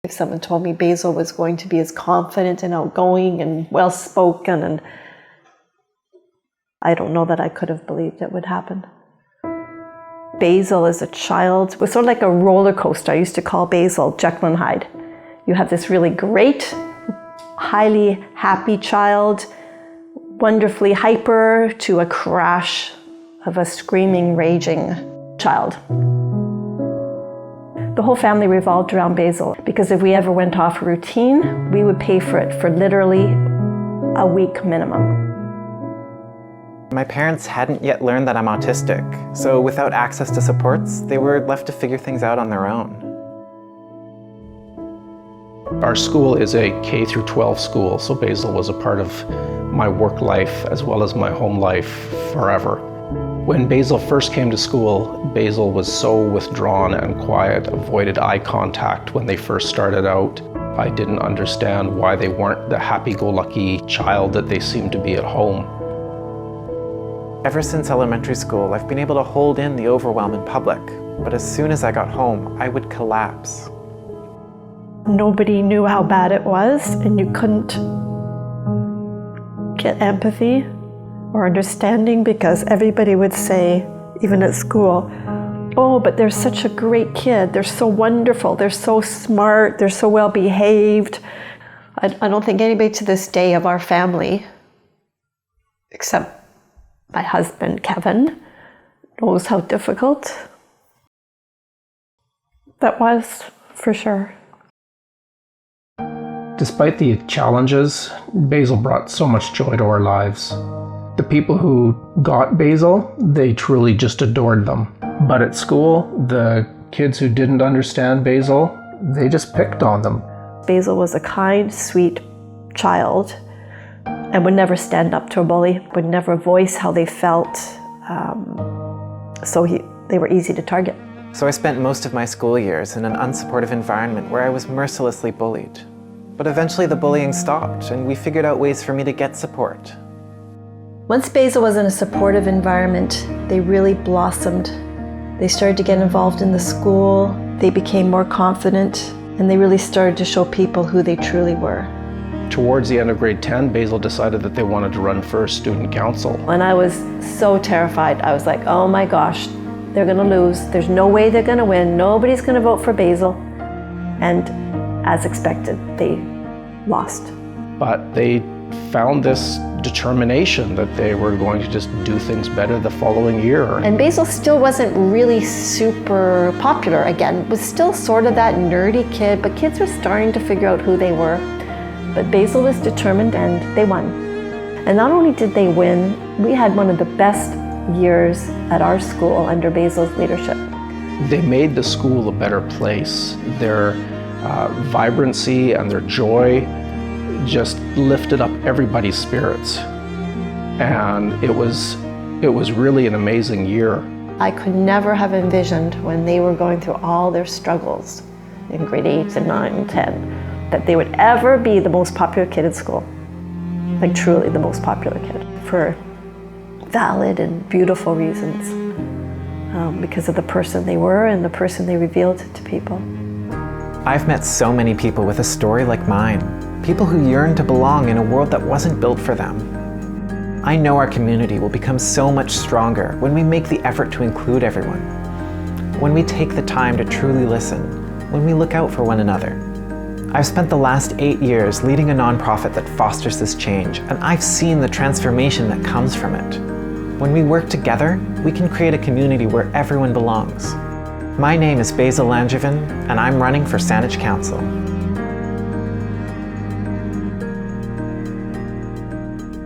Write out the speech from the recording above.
If someone told me Basil was going to be as confident and outgoing and well-spoken, and I don't know that I could have believed it would happen. Basil as a child was sort of like a roller coaster. I used to call Basil Jekyll and Hyde. You have this really great, highly happy child, wonderfully hyper, to a crash of a screaming, raging child. The whole family revolved around Basil, because if we ever went off routine, we would pay for it for literally a week minimum. My parents hadn't yet learned that I'm autistic, so without access to supports, they were left to figure things out on their own. Our school is a K through 12 school, so Basil was a part of my work life as well as my home life forever. When Basil first came to school, Basil was so withdrawn and quiet, avoided eye contact when they first started out. I didn't understand why they weren't the happy-go-lucky child that they seemed to be at home. Ever since elementary school, I've been able to hold in the overwhelm in public, but as soon as I got home, I would collapse. Nobody knew how bad it was, and you couldn't get empathy or understanding, because everybody would say, even at school, oh, but they're such a great kid, they're so wonderful, they're so smart, they're so well behaved. I don't think anybody to this day of our family, except my husband, Kevin, knows how difficult that was, for sure. Despite the challenges, Basil brought so much joy to our lives. The people who got Basil, they truly just adored them. But at school, the kids who didn't understand Basil, they just picked on them. Basil was a kind, sweet child and would never stand up to a bully, would never voice how they felt, so they were easy to target. So I spent most of my school years in an unsupportive environment where I was mercilessly bullied. But eventually the bullying stopped, and we figured out ways for me to get support. Once Basil was in a supportive environment, they really blossomed. They started to get involved in the school, they became more confident, and they really started to show people who they truly were. Towards the end of grade 10, Basil decided that they wanted to run for student council. And I was so terrified. I was like, oh my gosh, they're gonna lose. There's no way they're gonna win. Nobody's gonna vote for Basil. And as expected, they lost. But they found this determination that they were going to just do things better the following year. And Basil still wasn't really super popular again. Was still sort of that nerdy kid, but kids were starting to figure out who they were. But Basil was determined, and they won. And not only did they win, we had one of the best years at our school under Basil's leadership. They made the school a better place. Their vibrancy and their joy just lifted up everybody's spirits. And it was really an amazing year. I could never have envisioned, when they were going through all their struggles in grade 8 and 9 and 10, that they would ever be the most popular kid in school. Like truly the most popular kid, for valid and beautiful reasons, because of the person they were and the person they revealed to people. I've met so many people with a story like mine, people who yearn to belong in a world that wasn't built for them. I know our community will become so much stronger when we make the effort to include everyone, when we take the time to truly listen, when we look out for one another. I've spent the last 8 years leading a nonprofit that fosters this change, and I've seen the transformation that comes from it. When we work together, we can create a community where everyone belongs. My name is Basil Langevin, and I'm running for Saanich Council.